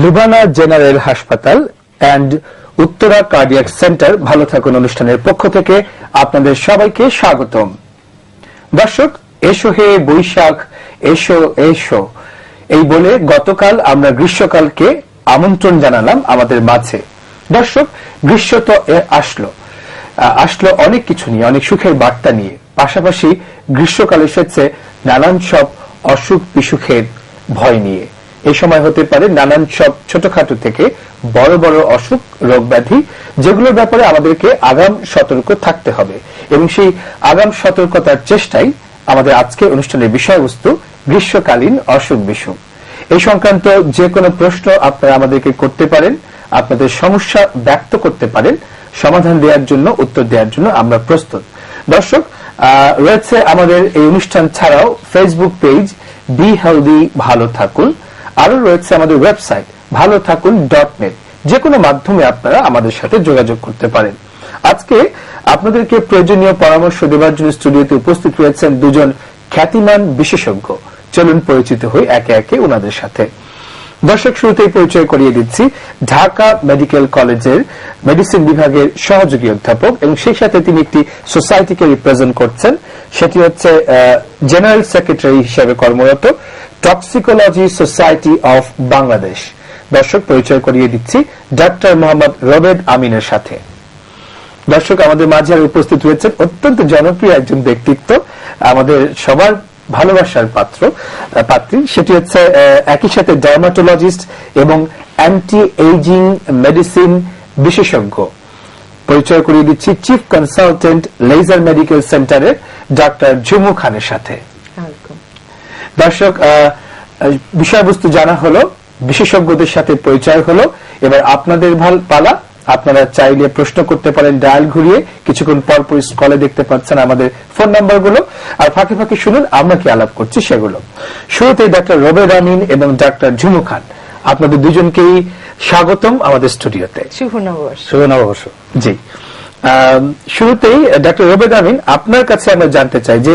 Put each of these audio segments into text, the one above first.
Lubana general হাসপাতাল and Uttara cardiac centre ভালো থাকুন অনুষ্ঠানের পক্ষ থেকে আপনাদের সবাইকে স্বাগতম। দর্শক, এসো হে বৈশাখ, এসো এসো এই বলে গতকাল আমরা গ্রীষ্মকালকে আমন্ত্রণ জানালাম আমাদের মাঝে। দর্শক, গ্রীষ্ম তো আসলো অনেক কিছু নিয়ে, অনেক সুখের বার্তা নিয়ে। পাশাপাশি গ্রীষ্মকাল এসেছে নানান সব অসুখ বিসুখের ভয় নিয়ে। এই সময় হতে পারে নানান সব ছোটখাটো থেকে বড় বড় অসুখ, রোগ ব্যাধি, যেগুলোর ব্যাপারে আমাদেরকে আগাম সতর্ক থাকতে হবে। এবং সেই আগাম সতর্কতার চেষ্টাই আমাদের আজকের অনুষ্ঠানের বিষয়বস্তু, গ্রীষ্মকালীন অসুখ বিসুখ। এই সংক্রান্ত যে কোনো প্রশ্ন আপনারা আমাদেরকে করতে পারেন, আপনাদের সমস্যা ব্যক্ত করতে পারেন, সমাধান দেওয়ার জন্য, উত্তর দেওয়ার জন্য আমরা প্রস্তুত। দর্শক, রয়েছে আমাদের এই অনুষ্ঠান ছাড়াও ফেসবুক পেজ বি হেলদি ভালো থাকুন, আরো রয়েছে আমাদের ওয়েবসাইট ভালো থাকুন .net। যে কোনো মাধ্যমে আপনারা আমাদের সাথে যোগাযোগ করতে পারেন। আজকে আপনাদেরকে প্রয়োজনীয় পরামর্শ দেওয়ার জন্য স্টুডিওতে উপস্থিত রয়েছেন দুজন খ্যাতিমান বিশেষজ্ঞ। চলুন পরিচিত হই একে একে ওনাদের সাথে। দর্শক, শুরুতেই পরিচয় করিয়ে দিচ্ছি ঢাকা মেডিকেল কলেজের মেডিসিন বিভাগের সহযোগী অধ্যাপক, এবং সেই সাথে তিনি একটি সোসাইটিকে রিপ্রেজেন্ট করছেন। সেটি হচ্ছে জেনারেল সেক্রেটারি হিসেবে কর্মরত টক্সিকোলজি সোসাইটি অফ বাংলাদেশ। দর্শক, পরিচয় করিয়ে দিচ্ছি ডক্টর মোহাম্মদ রবেদ আমিনের সাথে। দর্শক, আমাদের মাঝে উপস্থিত রয়েছেন অত্যন্ত জনপ্রিয় একজন ব্যক্তিত্ব, আমাদের সবার ভালোবাসার পাত্রী। সেটি হচ্ছে একই সাথে ডার্মাটোলজিস্ট এবং অ্যান্টি এইজিং মেডিসিন বিশেষজ্ঞ। পরিচয় করিয়ে দিচ্ছি চিফ কনসালটেন্ট লেজার মেডিকেল সেন্টারের ডক্টর ঝুমু খানের সাথে। দর্শক, বিষয়বস্তু জানা হলো, বিশেষজ্ঞদের সাথে পরিচয় হলো, এবার আপনাদের পালা। আপনারা চাইলে প্রশ্ন করতে পারেন ডায়াল ঘুরিয়ে। কিছুক্ষণ পরপর স্ক্রলে দেখতে পাচ্ছেন আমাদের ফোন নাম্বারগুলো, আর ফাঁকে ফাঁকে শুনুন আমরা কি আলাপ করছি সেগুলো। শুরুতেই ডক্টর রবেদ আমিন এবং ডক্টর ঝুমু খান, আপনাদের দুজনকেই স্বাগতম আমাদের স্টুডিওতে। শুভ নববর্ষ। শুভ নববর্ষ। জি, শুরুতেই ডক্টর রবেদ আমিন, আপনার কাছে আমরা জানতে চাই যে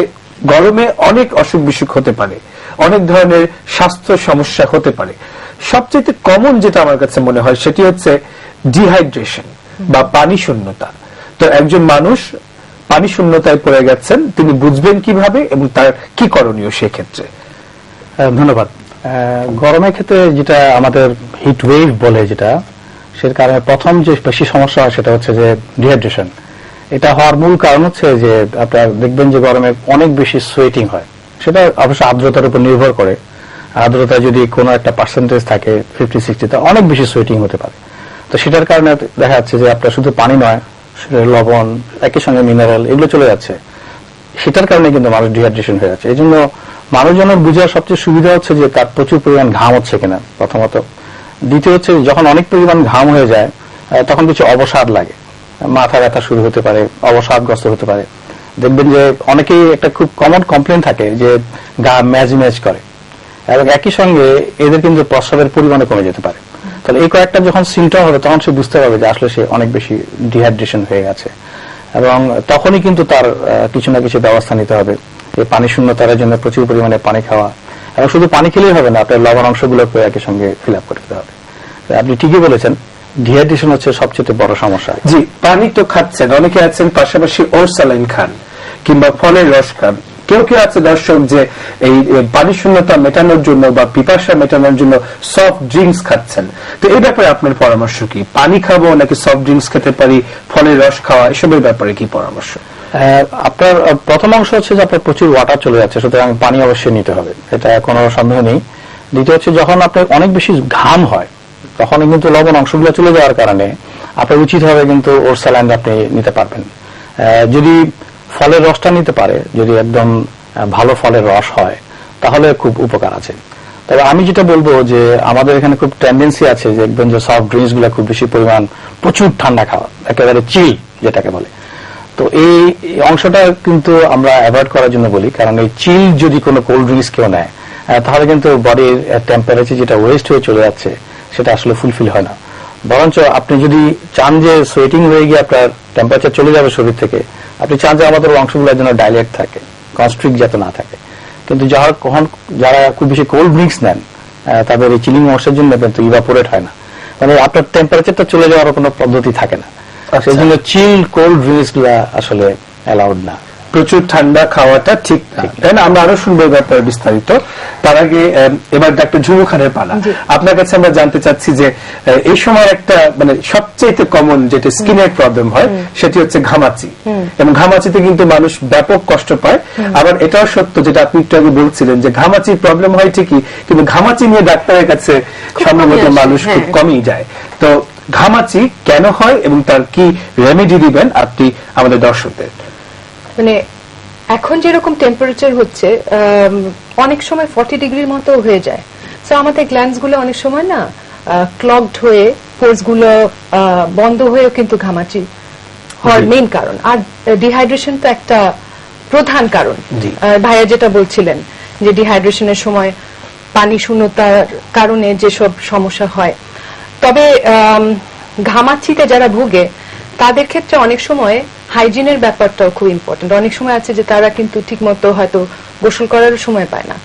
গরমে অনেক অসুখ বিসুখ হতে পারে, অনেক ধরনের স্বাস্থ্য সমস্যা হতে পারে। সবচেয়ে কমন যেটা আমার কাছে মনে হয় সেটি হচ্ছে ডিহাইড্রেশন বা পানি শূন্যতা। তো একজন মানুষ পানি শূন্যতায় পড়ে গেছেন, তিনি বুঝবেন কিভাবে এবং তার কি করণীয় সেক্ষেত্রে? ধন্যবাদ। গরমের ক্ষেত্রে যেটা আমাদের হিট ওয়েভ বলে, যেটা সের কারণে প্রথম যে বেশি সমস্যা হয় সেটা হচ্ছে যে ডিহাইড্রেশন। এটা হওয়ার মূল কারণ হচ্ছে যে আপনারা দেখবেন যে গরমে অনেক বেশি সোয়েটিং হয়। সেটা অবশ্য আর্দ্রতার উপর নির্ভর করে। আর্দ্রতা যদি কোনো একটা পার্সেন্টেজ থাকে 50-60, অনেক বেশি সোয়েটিং হতে পারে। তো সেটার কারণে দেখা যাচ্ছে যে আপনার শুধু পানি নয়, লবণ, একই সঙ্গে মিনারেল, এগুলো চলে যাচ্ছে। সেটার কারণে কিন্তু মানুষ ডিহাইড্রেশন হয়ে যাচ্ছে। এই জন্য মানুষজনের বোঝার সবচেয়ে সুবিধা হচ্ছে যে তার প্রচুর পরিমাণ ঘাম হচ্ছে কিনা, প্রথমত। দ্বিতীয় হচ্ছে যখন অনেক পরিমাণ ঘাম হয়ে যায় তখন কিছু অবসাদ লাগে, মাথা ব্যথা শুরু হতে পারে, অবসাদগ্রস্ত হতে পারে। দেখবেন যে অনেকেই একটা খুব কমন কমপ্লেন থাকে যে গা ম্যাজ করে, এবং একই সঙ্গে এদের কিন্তু প্রস্রাবের পরিমাণে কমে যেতে পারে। তাহলে এই কয়েকটা যখন সিমটম হবে তখন সে বুঝতে পারবে যে আসলে সে অনেক বেশি ডিহাইড্রেশন হয়ে গেছে, এবং তখনই কিন্তু তার কিছু না কিছু ব্যবস্থা নিতে হবে। এই পানি শূন্যতার জন্য প্রচুর পরিমাণে পানি খাওয়া, এবং শুধু পানি খেলেই হবে না, আপনার লবণ অংশগুলোকে একই সঙ্গে ফিল আপ করতে হবে। আপনি ঠিকই বলেছেন, ডিহাইড্রেশন হচ্ছে সবচেয়ে বড় সমস্যা। জি, পানি তো খাচ্ছেন, অনেকে আছেন পাশাপাশি ওরসালাইন খান কিংবা ফলের রস খান। কেউ কেউ আছে দর্শক যে এই পানি শূন্যতা মেটানোর জন্য বা পিপাসা মেটানোর জন্য সফট ড্রিঙ্কস খাচ্ছেন। তো এই ব্যাপারে আপনার পরামর্শ কি? পানি খাবো নাকি সফট ড্রিঙ্কস খেতে পারি, ফলের রস খাওয়া, এসবের ব্যাপারে কি পরামর্শ? আপনার প্রথম অংশ হচ্ছে যে আপনার প্রচুর ওয়াটার চলে যাচ্ছে, সুতরাং পানি অবশ্যই নিতে হবে, এটা কোনো সন্দেহ নেই। দ্বিতীয় হচ্ছে যখন আপনার অনেক বেশি ঘাম হয় তখন কিন্তু লবণ অংশগুলো চলে যাওয়ার কারণে আপনার উচিত হবে কিন্তু ওরসালাইন আপনি নিতে পারবেন। যদি ফলের রসটা নিতে পারে, যদি একদম ভালো ফলের রস হয় তাহলে খুব উপকার আছে। তবে আমি যেটা বলবো যে আমাদের এখানে খুব টেন্ডেন্সি আছে যে একদম যে সফট ড্রিঙ্কস গুলা খুব বেশি পরিমাণ প্রচুর ঠান্ডা খাওয়া, একেবারে চিল যেটাকে বলে। তো এই অংশটা কিন্তু আমরা অ্যাভয়েড করার জন্য বলি, কারণ এই চিল যদি কোনো কোল্ড ড্রিঙ্কস কেউ নেয় তাহলে কিন্তু বডির টেম্পারেচার যেটা ওয়েস্ট হয়ে চলে যাচ্ছে সেটা আসলে ফুলফিল হয় না। বরঞ্চ আপনি যদি চান যে সোয়েটিং হয়ে গিয়ে আপনার টেম্পারেচার চলে যাবে শরীর থেকে, আপনি চান যে আমাদের অংশগুলোর জন্য ডাইলেট থাকে, কনস্ট্রিক্ট যাতে না থাকে। কিন্তু যারা খুব বেশি কোল্ড ড্রিঙ্কস নেন তাদের এই চিলিং মশার জন্য কিন্তু ইভাপোরেট হয় না, মানে আপনার টেম্পারেচারটা চলে যাওয়ার কোনো পদ্ধতি থাকে না। সেই জন্য চিল কোল্ড ড্রিঙ্কস গুলা আসলে অ্যালাউড না। প্রচুর ঠান্ডা খাওয়াটা ঠিক না, তাই না? আমরা আরো শুনবো এই ব্যাপারে বিস্তারিত। তার আগে এবার ডাক্তার ঝুমু খানের পালা। আপনার কাছে আমরা জানতে চাচ্ছি যে এই সময় একটা মানে সবচেয়ে কমন যেটা স্কিনের প্রবলেম হয় সেটি হচ্ছে ঘামাচি, এবং ঘামাচিতে কিন্তু মানুষ ব্যাপক কষ্ট পায়। আবার এটাও সত্য যেটা আপনি একটু আগে বলছিলেন যে ঘামাচির প্রবলেম হয় ঠিকই, কিন্তু ঘামাচি নিয়ে ডাক্তারের কাছে সম্ভবত মানুষ খুব কমই যায়। তো ঘামাচি কেন হয় এবং তার কি রেমেডি দিবেন আপনি আমাদের দর্শকদের? মানে এখন যেরকম টেম্পারেচার হচ্ছে অনেক সময় 40 ডিগ্রির মতো হয়ে যায়, সো আমাদের গ্ল্যান্ডস গুলো অনেক সময় না ক্লগড হয়ে পোর্স গুলো বন্ধ হয়েও কিন্তু ঘামাচি হওয়ার মেইন কারণ। আর ডিহাইড্রেশন তো একটা প্রধান কারণ। ভাইয়া যেটা বলছিলেন যে ডিহাইড্রেশনের সময় পানি শূন্যতার কারণে যেসব সমস্যা হয়, তবে ঘামাচিতে যারা ভুগে তাদের ক্ষেত্রে অনেক সময় হাইজিনের ব্যাপারটাও খুব ইম্পর্টেন্ট। অনেক সময় আছে যে তারা কিন্তু ঠিক মতো হয়তো গোসল করার সময় পায় না।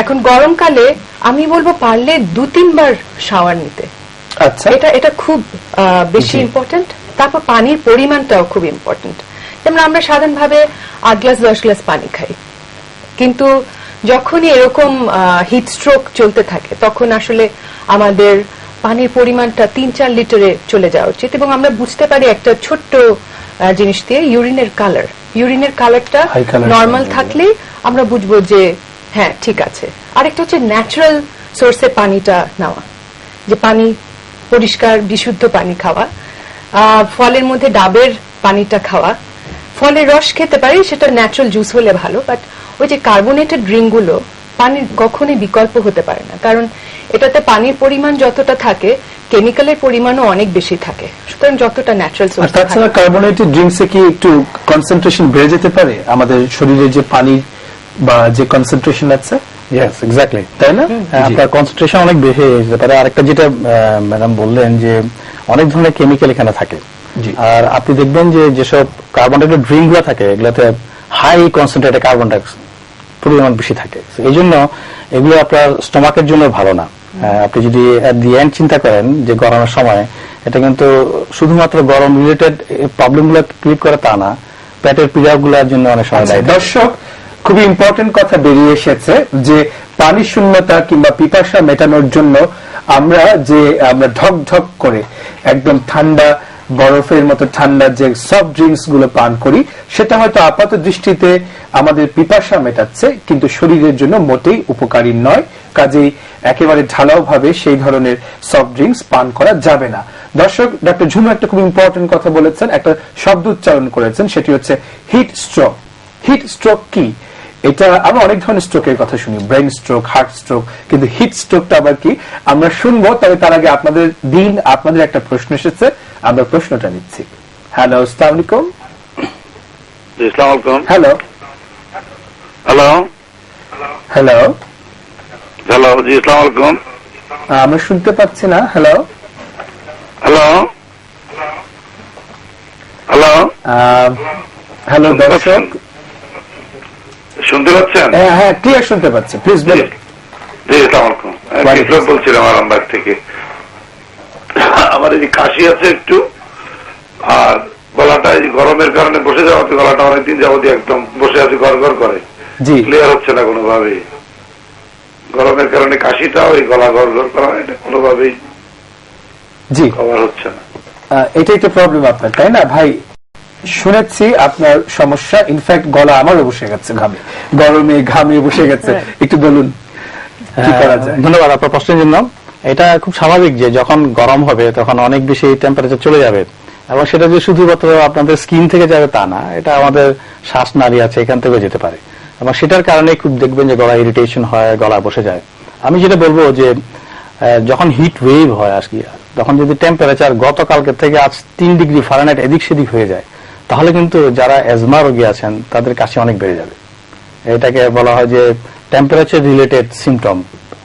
এখন গরমকালে আমি বলবো পারলে 2-3 বার শাওয়ার নিতে। আচ্ছা, এটা খুব বেশি ইম্পর্টেন্ট। তারপর পানির পরিমাণটাও খুব ইম্পর্টেন্ট। যেমন আমরা সাধারণভাবে 8 গ্লাস 10 গ্লাস পানি খাই, কিন্তু যখনই এরকম হিট স্ট্রোক চলতে থাকে তখন আসলে আমাদের পানির পরিমাণটা 3-4 লিটারে চলে যাওয়া উচিত। এবং আমরা বুঝতে পারি একটা ছোট্ট জিনিস দিয়ে, ইউরিনের কালারটা নরমাল থাকলে আমরা বুঝবো যে হ্যাঁ ঠিক আছে। আরেকটা হচ্ছে ন্যাচারাল সোর্সে পানিটা নেওয়া, যে পানি পরিষ্কার বিশুদ্ধ পানি খাওয়া, ফলের মধ্যে ডাবের পানিটা খাওয়া, ফলের রস খেতে পারি, সেটা ন্যাচারাল জুস হলে ভালো, বাট ওই যে কার্বোনেটেড ড্রিঙ্ক গুলো পানির কখনোই বিকল্প হতে পারে না, কারণ এটাতে পানির পরিমাণ যতটা থাকে কেমিক্যালের পরিমাণও অনেক বেশি থাকে। সুতরাং যতটা ন্যাচারাল সোর্স। তাছাড়া কার্বোনেটেড ড্রিঙ্কসে কি একটু কনসেন্ট্রেশন বেড়ে যেতে পারে আমাদের শরীরে যে পানি বা যে কনসেন্ট্রেশন আছে? ইয়েস, এক্স্যাক্টলি, তাই না? আপনার কনসেন্ট্রেশন অনেক বেশি হয়ে যেতে পারে। আরেকটা যেটা ম্যাডাম বললেন যে অনেক ধরনের কেমিক্যাল এখানে থাকে, আর আপনি দেখবেন যে যেসব কার্বোনেটেড ড্রিঙ্ক গুলো থাকে এগুলোতে হাই কনসেন্ট্রেটেড কার্বন ডাইঅক্সাইড পরিমাণ বেশি থাকে। এই জন্য এগুলো আপনার স্টমাকের জন্য ভালো না। আপনি যদি এট দি এন্ড চিন্তা করেন যে গরমের সময় এটা কিন্তু শুধুমাত্র গরম রিলেটেড প্রবলেম গুলো ক্রিয়েট করে তা না, পেটের পীড়া গুলোর জন্য অনেক সময় দায়ী। দর্শক, খুবই ইম্পর্টেন্ট কথা বেরিয়ে এসেছে যে পানি শূন্যতা কিংবা পিপাসা মেটানোর জন্য আমরা ঢক ঢক করে একদম ঠান্ডা বরফের মতো ঠান্ডা যে সফট ড্রিঙ্কস গুলো পান করি, সেটা হয়তো আপাত দৃষ্টিতে আমাদের পিপাসা মেটাচ্ছে, কিন্তু শরীরের জন্য মোটেই উপকারী নয়। কাজেই একেবারে ঢালাও ভাবে সেই ধরনের সফট ড্রিঙ্কস পান করা যাবে না। দর্শক, ডক্টর ঝুমু একটা খুব ইম্পর্টেন্ট কথা বলেছেন, একটা শব্দ উচ্চারণ করেছেন, সেটি হচ্ছে হিট স্ট্রোক। হিট স্ট্রোক কি? এটা আমরা অনেক ধরনের স্ট্রোকের কথা শুনি, ব্রেন স্ট্রোক, হার্ট স্ট্রোক, কিন্তু হিট স্ট্রোকটা আবার কি আমরা শুনবো। তবে তার আগে আপনাদের একটা প্রশ্ন এসেছে, আমরা প্রশ্নটা নিচ্ছি। হ্যালো, আসসালামু আলাইকুম। আসসালামু আলাইকুম। হ্যালো হ্যালো হ্যালো হ্যালো, জি আসসালামু আলাইকুম। আমরা শুনতে পাচ্ছি না। হ্যালো হ্যালো হ্যালো হ্যালো দর্শক, শুনতে পাচ্ছেন? হ্যাঁ ক্লিয়ার শুনতে পাচ্ছি, প্লিজ বলুন। জি আসসালামু আলাইকুম। বিপ্লব বলছিলাম আরামবাগ থেকে। আমার এই যে কাশি আছে একটু, আর গলাটা এই গরমের কারণে বসে যাওয়াতে গলাটা অনেকদিন যাবত একদম বসে আছে, গড় করে, জি, ক্লিয়ার হচ্ছে না কোনোভাবেই। গরমের কারণে কাশিটা ওই গলা গড় করা, এটা কোনোভাবেই জি কভার হচ্ছে না। এটাই তো প্রবলেম আপনার, তাই না ভাই? শুনেছি আপনার সমস্যা, ইনফ্যাক্ট গলা আমারও বসে গেছে, গরমে ঘামে বসে গেছে। একটু বলুন কি করা যায়? ধন্যবাদ আপনার প্রশ্নের জন্য। এটা খুব স্বাভাবিক যে যখন গরম হবে তখন অনেক বেশি টেম্পারেচার চলে যাবে, এবং সেটা যে শুধুমাত্র আপনাদের স্কিন থেকে যাবে তা না, এটা আমাদের শ্বাস নালী আছে এখান থেকেও যেতে পারে, এবং সেটার কারণে খুব দেখবেন যে গলা ইরিটেশন হয়, গলা বসে যায়। আমি যেটা বলবো যে যখন হিট ওয়েভ হয় আজকে, তখন যদি টেম্পারেচার গতকালকে থেকে আজ 3 ডিগ্রি ফারেনহাইট এদিক সেদিক হয়ে যায়, তাহলে কিন্তু যারা অ্যাজমা রোগী আছেন তাদের কাশি অনেক বেড়ে যাবে। এটাকে বলা হয় যে টেম্পারেচার রিলেটেড সিমটম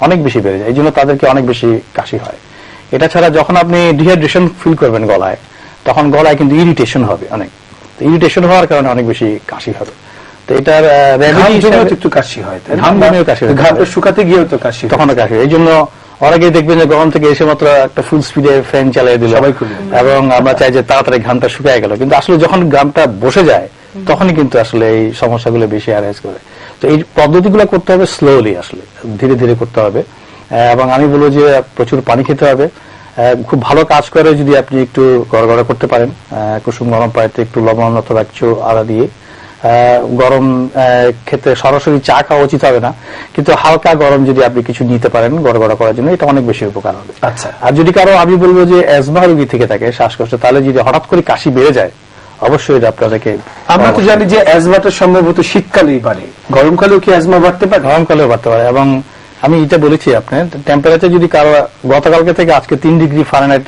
অনেক বেশি বেড়ে যায়, এই জন্য তাদেরকে অনেক বেশি কাশি হয়। এটা ছাড়া যখন আপনি ডিহাইড্রেশন ফিল করবেন গলায়, তখন গলায় কিন্তু ইরিটেশন হবে অনেক, ইরিটেশন হওয়ার কারণে অনেক বেশি কাশি হবে। তো এটার ঘাম জমেও তো একটু কাশি হয়, তাই না? ঘাম জমেও কাশি হয়। ঘামটা শুকাতে গিয়েও তো কাশি হয়। তখনও কাশি। এই জন্য অনেকেই দেখবেন যে গরম থেকে এসে মাত্র একটা ফুল স্পিডে ফ্যান চালিয়ে দিল সবাই খুলে। এবং আমরা চাই যে তাড়াতাড়ি ঘামটা শুকিয়ে গেল, কিন্তু আসলে যখন ঘামটা বসে যায় তখনই কিন্তু আসলে এই সমস্যাগুলো বেশি অ্যারাইজ করে। তো এই পদ্ধতিগুলো করতে হবে স্লোলি, আসলে ধীরে ধীরে করতে হবে। এবং আমি বলবো যে প্রচুর পানি খেতে হবে। খুব ভালো কাজ করে যদি আপনি একটু গড়গড়া করতে পারেন, কুসুম গরম পানিতে একটু লবণ অথবা একটু আদা দিয়ে গরম খেতে সরাসরি চা খাওয়া উচিত হবে না, কিন্তু হালকা গরম যদি আপনি কিছু নিতে পারেন গড়গড়া করার জন্য, এটা অনেক বেশি উপকার হবে। আচ্ছা। আর যদি কারো আমি বলবো যে অ্যাজমা রোগী থেকে থাকে শ্বাসকষ্ট, তাহলে যদি হঠাৎ করে কাশি বেড়ে যায় অবশ্যই এটা আপনাদেরকে। আমরা তো জানি যে অ্যাজমাটা সম্ভবত শীতকালেই বাড়ে, গরমকালেও কি অ্যাজমা বাড়তে পারে? গরমকালেও বাড়তে পারে। এবং আমি এটা বলেছি আপনার টেম্পারেচার যদি কারো গতকালকে থেকে আজকে 3 ডিগ্রি ফারেনহাইট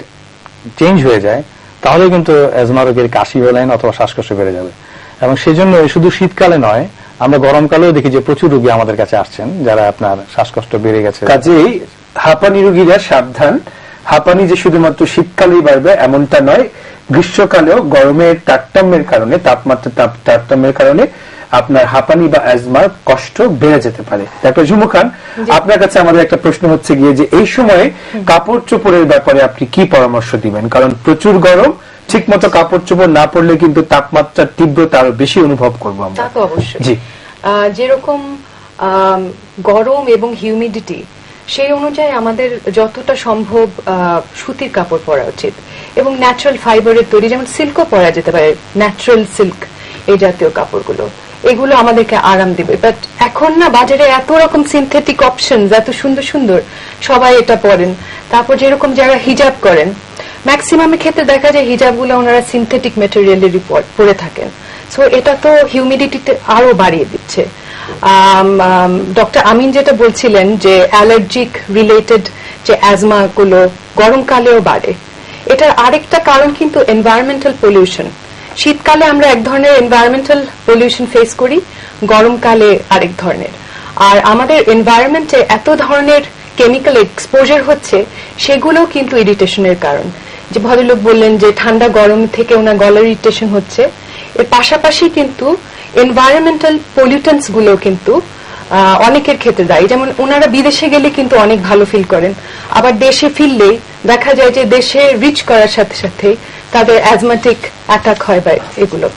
চেঞ্জ হয়ে যায় তাহলে কিন্তু অ্যাজমা রোগের কাশি বলেন অথবা শ্বাসকষ্ট বেড়ে যাবে। এবং সেই জন্য শুধু শীতকালে নয়, আমরা গরমকালেও দেখি যে প্রচুর রোগী আমাদের কাছে আসছেন যারা আপনার শ্বাসকষ্ট বেড়ে গেছে। কাজেই হাঁপানি রোগীরা সাবধান, হাঁপানি যে শুধুমাত্র শীতকালেই বাড়বে এমনটা নয়, গ্রীষ্মকালেও গরমের তারতম্যের কারণে, তাপমাত্রার তারতম্যের কারণে আপনার হাঁপানি বা অ্যাজমার কষ্ট বেড়ে যেতে পারে। ডাক্তার ঝুমু খান, আপনার কাছে আমাদের একটা প্রশ্ন হচ্ছে গিয়ে যে এই সময়ে কাপড় চোপড়ের ব্যাপারে আপনি কি পরামর্শ দিবেন? কারণ প্রচুর গরম, ঠিক মতো কাপড় চোপড় না পরলে কিন্তু তাপমাত্রার তীব্রতা আরো বেশি অনুভব করবো আমরা। তা তো অবশ্যই। জি। যেরকম গরম এবং হিউমিডিটি, সেই অনুযায়ী আমাদের যতটা সম্ভব সুতির কাপড় পরা উচিত এবং ন্যাচারাল ফাইবারের তৈরি, যেমন সিল্কও পরা যেতে পারে, ন্যাচারাল সিল্ক এই জাতীয় কাপড়গুলো, এগুলো আমাদেরকে আরাম দিবে। বাট এখন না বাজারে এত রকম সিনথেটিক অপশন, এত সুন্দর সুন্দর, সবাই এটা পরেন। তারপর যেরকম যারা হিজাব করেন, ম্যাক্সিমামের ক্ষেত্রে দেখা যায় হিজাবগুলো ওনারা সিনথেটিক মেটেরিয়ালের পরে থাকেন। সো এটা তো হিউমিডিটিতে আরো বাড়িয়ে দিচ্ছে। ডক্টর আমিন যেটা বলছিলেন যে অ্যালার্জিক রিলেটেড যে অ্যাজমা গুলো গরমকালেও বাড়ে, এটার আরেকটা কারণ কিন্তু এনভায়রনমেন্টাল পলিউশন। শীতকালে আমরা এক ধরনের এনভায়রনমেন্টাল পলিউশন ফেস করি, গরমকালে আরেক ধরনের। আর আমাদের এনভায়রনমেন্টে এত ধরনের কেমিক্যাল এক্সপোজার হচ্ছে, সেগুলো কিন্তু ইরিটেশনের কারণ। যে ভদ্রলোক বললেন যে ঠান্ডা গরম থেকে ওনার গলার ইরিটেশন হচ্ছে, এর পাশাপাশি কিন্তু এনভায়রনমেন্টাল পলিউটেন্টস গুলো কিন্তু অনেকের ক্ষেত্রে দায়ী। যেমন ওনারা বিদেশে গেলে কিন্তু অনেক ভালো ফিল করেন, আবার দেশে ফিরলেই দেখা যায় যে দেশে রিচ করার সাথে সাথে তাদের অ্যাজমাটিক অ্যাটাক হয় বা এগুলো।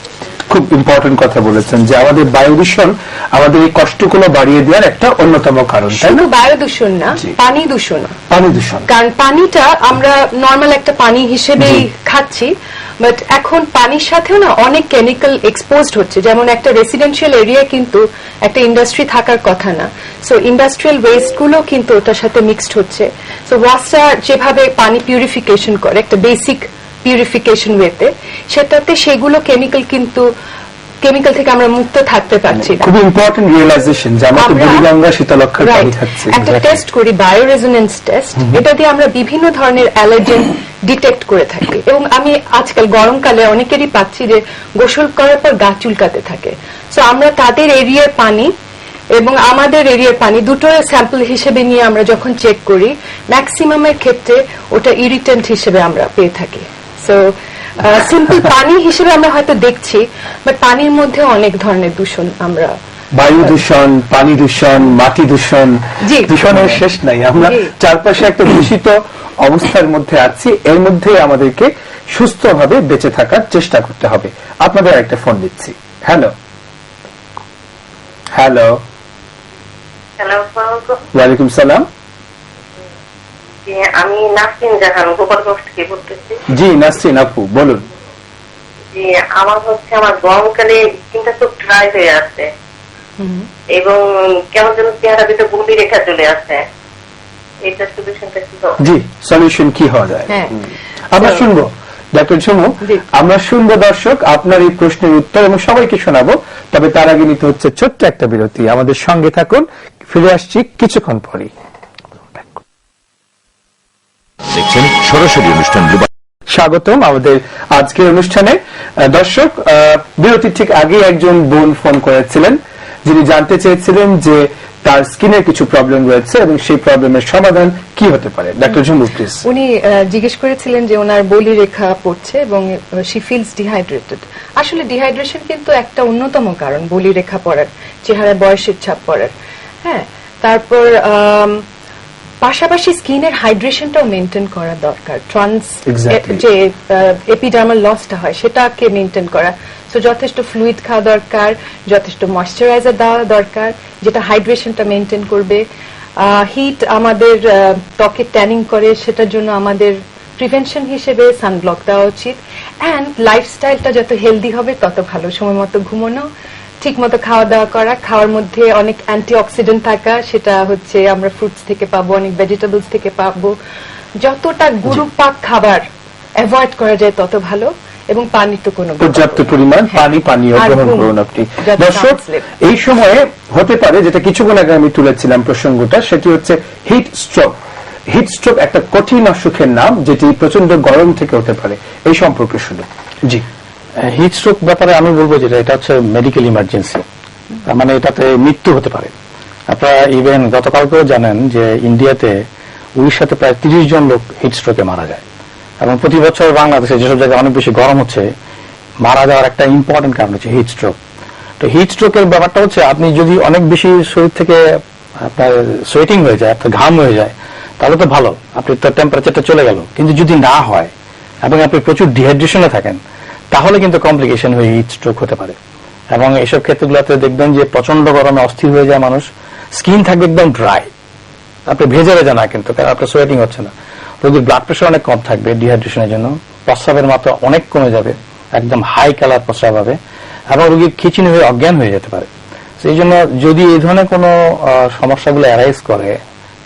খুব ইম্পর্টেন্ট কথা বলেছেন যে আমাদের বায়ু দূষণ আমাদের এই কষ্টগুলো বাড়িয়ে দেওয়ার একটা অন্যতম কারণ, তাই না? শুধু বায়ু দূষণ না, পানি দূষণ। পানি দূষণ, কারণ পানিটা আমরা নর্মাল একটা পানি হিসেবেই খাচ্ছি, বাট এখন পানির সাথেও না অনেক কেমিক্যাল এক্সপোজড হচ্ছে। যেমন একটা রেসিডেন্সিয়াল এরিয়া কিন্তু একটা ইন্ডাস্ট্রি থাকার কথা না, সো ইন্ডাস্ট্রিয়াল ওয়েস্ট গুলো কিন্তু ওটার সাথে মিক্সড হচ্ছে। সো ওয়াসা যেভাবে পানি পিউরিফিকেশন করে একটা বেসিক পিউরিফিকেশন ওয়েতে, সেটাতে সেগুলো কেমিক্যাল কিন্তু কেমিক্যাল থেকে আমরা মুক্ত থাকতে পারছি না। খুব ইম্পর্টেন্ট রিয়েলাইজেশন যে আমরা তো বুড়িগঙ্গা শীতলক্ষার পানি খাচ্ছি। একটা টেস্ট করি, বায়োরেজোনেন্স টেস্ট, এটা দিয়ে আমরা বিভিন্ন ধরনের অ্যালার্জেন ডিটেক্ট করে থাকি। এবং আমি আজকাল গরমকালে অনেকেরই পাচ্ছি যে গোসল করার পর গা চুলকাতে থাকে। সো আমরা তাদের এরিয়ার পানি এবং আমাদের এরিয়ার পানি দুটোর স্যাম্পল হিসেবে নিয়ে আমরা যখন চেক করি, ম্যাক্সিমামের ক্ষেত্রে ওটা ইরিটেন্ট হিসেবে আমরা পেয়ে থাকি। সো সিম্পল পানি হিসেবে আমরা হয়তো দেখছি, বাট পানির মধ্যে অনেক ধরনের দূষণ আমরা, বায়ু দূষণ, পানি দূষণ, মাটি দূষণ, দূষণের শেষ নাই। আমরা চারপাশে একটা দূষিত অবস্থার মধ্যে আছি, এর মধ্যে আমাদেরকে সুস্থভাবে বেঁচে থাকার চেষ্টা করতে হবে। আপনাদের একটা ফোন দিচ্ছি। হ্যালো হ্যালো, ওয়ালাইকুম সালাম। আমি নাসরিন জাহান গোপালগঞ্জ থেকে বলতেছি। জি নাসরিন আপু বলুন। জি, আমার হচ্ছে আমার গরমকালে স্কিনটা খুব ড্রাই হয়ে আছে এবং কেমন যেন চেহারা দুটো গুলি রেখা চলে আসে, এটা সলিউশনটা কি হবে? জি, সলিউশন কি হওয়া যায় আমরা শুনবো ডক্টর ঝুমু। আমরা শুনবো দর্শক আপনার এই প্রশ্নের উত্তর এবং সবাইকে শোনাবো, তবে তার আগে নিতে হচ্ছে ছোট্ট একটা বিরতি। আমাদের সঙ্গে থাকুন, ফিরে আসছি কিছুক্ষণ পরেই। সরাসরি অনুষ্ঠান স্বাগতম আমাদের আজকের অনুষ্ঠানে। দর্শক, বিরতির ঠিক আগে একজন বোন ফোন করেছিলেন, যিনি জানতে চেয়েছিলেন যে তার স্কিনের কিছু প্রবলেম রয়েছে এবং সেই প্রবলেমের সমাধান কি হতে পারে? Doctor Jhumbu please. উনি জিজ্ঞেস করেছিলেন যে ওনার বলি রেখা পড়ছে এবং শি ফিলস ডিহাইড্রেটেড। আসলে ডিহাইড্রেশন কিন্তু একটা অন্যতম কারণ বলি রেখা পড়ার, চেহারায় বয়সের ছাপ পড়ার। হ্যাঁ, তারপর পাশাপাশি স্কিনের হাইড্রেশনটাও মেনটেন করা দরকার। যে এপিডার্মাল লসটা হয় সেটাকে মেনটেন করা, সো যথেষ্ট ফ্লুইড খাওয়া দরকার, যথেষ্ট ময়েশ্চারাইজার দেওয়া দরকার যেটা হাইড্রেশনটা মেনটেন করবে। হিট আমাদের ত্বকে ট্যানিং করে, সেটার জন্য আমাদের প্রিভেনশন হিসেবে সানব্লক দেওয়া উচিত। অ্যান্ড লাইফস্টাইলটা যত হেলদি হবে তত ভালো। সময় মতো ঘুমানো, ঠিক মতো খাওয়া দাওয়া করা, খাওয়ার মধ্যে অনেক অ্যান্টিঅক্সিডেন্ট থাকা, সেটা হচ্ছে আমরা ফ্রুটস থেকে পাবো, অনেক ভেজিটেবলস থেকে পাবো। যতটা গুরুপাক খাবার অ্যাভয়েড করা যায় তত ভালো, এবং পানি তো কোনো পর্যাপ্ত পরিমাণ পানীয় গ্রহণ করুন আপনি। দর্শক, এই সময়ে হতে পারে, যেটা কিছুক্ষণ আগে আমি তুলেছিলাম প্রসঙ্গটা, সেটি হচ্ছে হিট স্ট্রোক। হিট স্ট্রোক একটা কঠিন অসুখের নাম, যেটি প্রচন্ড গরম থেকে হতে পারে। এই সম্পর্কে শুনে। জি, হিট স্ট্রোক ব্যাপারে আমি বলবো যেটা এটা হচ্ছে মেডিকেল ইমার্জেন্সি, মানে এটাতে মৃত্যু হতে পারে। আপনারা ইভেন গতকালকেও জানেন যে ইন্ডিয়াতে উড়িষ্যাতে প্রায় 30 জন লোক হিট স্ট্রোকে মারা যায়, এবং প্রতি বছর বাংলাদেশে যেসব জায়গায় অনেক বেশি গরম হচ্ছে মারা যাওয়ার একটা ইম্পর্টেন্ট কারণ হচ্ছে হিট স্ট্রোক। তো হিট স্ট্রোকের ব্যাপারটা হচ্ছে আপনি যদি অনেক বেশি শরীর থেকে আপনার সোয়েটিং হয়ে যায়, আপনার ঘাম হয়ে যায়, তাহলে তো ভালো, আপনি তো টেম্পারেচারটা চলে গেল। কিন্তু যদি না হয় এবং আপনি প্রচুর ডিহাইড্রেশনে থাকেন, তাহলে কিন্তু কমপ্লিকেশন হয়ে হিট স্ট্রোক হতে পারে। এবং এইসব ক্ষেত্রগুলোতে দেখবেন যে প্রচন্ড গরমে অস্থির হয়ে যায় মানুষ, স্কিন থাকবে একদম ড্রাই, আপনি ভেজা ভেজা না কিন্তু, কারণ আপনার সোয়েটিং হচ্ছে না। রোগীর ব্লাড প্রেশার অনেক কম থাকবে ডিহাইড্রেশনের জন্য, প্রস্রাবের মাত্রা অনেক কমে যাবে, একদম হাই কালার প্রস্রাব হবে, এবং রোগীর খিঁচিনি হয়ে অজ্ঞান হয়ে যেতে পারে। সেই জন্য যদি এই ধরনের কোনো সমস্যাগুলো অ্যারাইজ করে,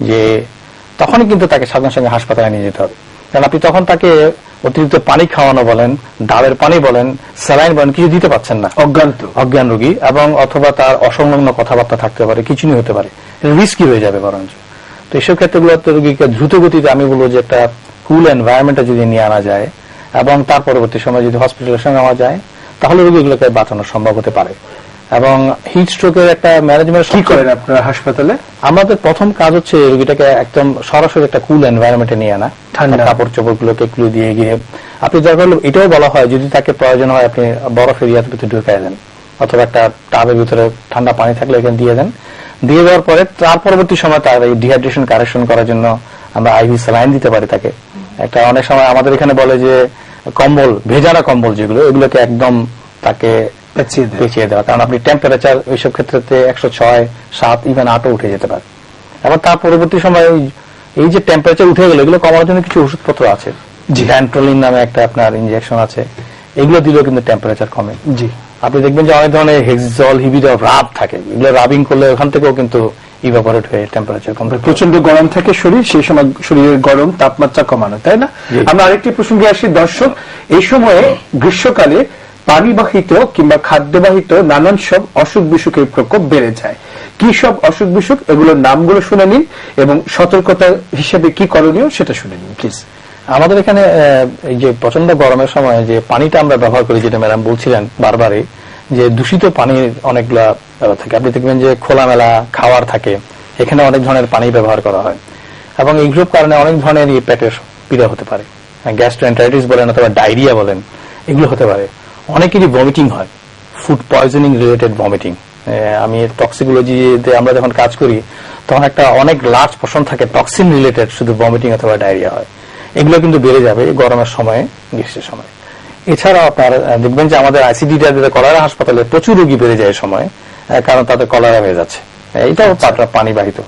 যে তখনই কিন্তু তাকে সঙ্গে সঙ্গে হাসপাতালে নিয়ে যেতে হবে। কারণ আপনি তখন তাকে অতিরিক্ত পানি খাওয়ানো বলেন, ডাবের পানি বলেন, স্যালাইন বলেন, কিছু দিতে পারছেন না, অজ্ঞান রোগী, এবং অথবা তার অসংলগ্ন কথাবার্তা থাকতে পারে, খিঁচুনি হতে পারে, রিস্কি হয়ে যাবে বরঞ্চ। তো এইসব ক্ষেত্রগুলোতে রোগীকে দ্রুত গতিতে আমি বলবো যে একটা কুল এনভায়রনমেন্টে যদি নিয়ে আনা যায় এবং তার পরবর্তী সময় যদি হসপিটালের সঙ্গে নেওয়া যায়, তাহলে রোগীগুলোকে বাঁচানো সম্ভব হতে পারে। এবং হিট স্ট্রোকের একটা ম্যানেজমেন্ট কি করেন আপনারা হাসপাতালে? আমাদের প্রথম কাজ হচ্ছে রোগীটাকে একদম সরাসরি একটা কুল এনভায়রনমেন্টে নিয়ে আনা, ঠান্ডা কাপড় চোপড় গুলোকে একটু দিয়ে গিয়ে আপনি দরকার হলে এটাও বলা হয় যদি তাকে প্রয়োজন হয় আপনি বরফ এরিয়ার ভিতরে ঢুকাই দেন, অথবা একটা টাবের ভিতরে ঠান্ডা পানি থাকলে এখানে দিয়ে দেন। দিয়ে দেওয়ার পরে তার পরবর্তী সময় তার এই ডিহাইড্রেশন কারেকশন করার জন্য আমরা আইভি স্যালাইন দিতে পারি তাকে। একটা অনেক সময় আমাদের এখানে বলে যে কম্বল, ভেজানো কম্বল যেগুলো, এগুলোকে একদম তাকে পেঁচিয়ে দেওয়া, কারণ আপনি টেম্পারেচার ওইসব ক্ষেত্রে 106, 7, ইভেন 8ও উঠে যেতে পারে। এবং তার পরবর্তী সময় এই যে টেম্পারেচার উঠে গেল, এগুলো কমানোর জন্য কিছু ওষুধপত্র আছে, ভ্যান্ট্রোলিন নামে একটা আপনার ইনজেকশন আছে, এগুলো দিলেও কিন্তু টেম্পারেচার কমে। জি, আপনি দেখবেন যে অনেক ধরনের হেক্সিজল, হিবিডল, রাব থাকে, এগুলো রাবিং করলে ওখান থেকেও কিন্তু ইভাপোরেট হয়ে টেম্পারেচার কমে। প্রচন্ড গরম থাকে শরীর, সেই সময় শরীরের গরম তাপমাত্রা কমানো, তাই না? আমরা আরেকটি প্রসঙ্গে আসি দর্শক। এই সময়ে গ্রীষ্মকালে পানিবাহিত কিংবা খাদ্যবাহিত নানান সব অসুখ বিসুখের প্রকোপ বেড়ে যায়। কি সব অসুখ বিসুখ, এগুলোর নামগুলো শুনে নিন এবং সতর্কতা হিসেবে কি করণীয় সেটা শুনে নিন প্লিজ। আমাদের এখানে এই যে প্রচন্ড গরমের সময় যে পানিটা আমরা ব্যবহার করি, যেটা ম্যাডাম বলছিলেন বারবারই, যে দূষিত পানির অনেকগুলা থাকে। আপনি দেখবেন যে খোলামেলা খাওয়ার থাকে, এখানে অনেক ধরনের পানি ব্যবহার করা হয়, এবং এইসব কারণে অনেক ধরনের পেটের পীড়া হতে পারে, গ্যাস্ট্রোএন্টারাইটিস বলেন অথবা ডায়রিয়া বলেন, এগুলো হতে পারে। অনেকেরই ভমিটিং হয়, ফুড পয়জনিং রিলেটেড ভমিটিং। আমি টক্সিকোলজিতে আমরা যখন কাজ করি তখন একটা অনেক লার্জ পোর্শন থাকে টক্সিন রিলেটেড, শুধু ভমিটিং অথবা ডায়রিয়া হয়। এগুলো কিন্তু বেড়ে যাবে গরমের সময়ে, গ্রীষ্মের সময়। এছাড়াও আপনার দেখবেন যে আমাদের আইসিডিটা কলেরা হাসপাতালে প্রচুর রোগী বেড়ে যায় সময়, কারণ তাদের কলেরা হয়ে যাচ্ছে, এটাও পানিবাহিত।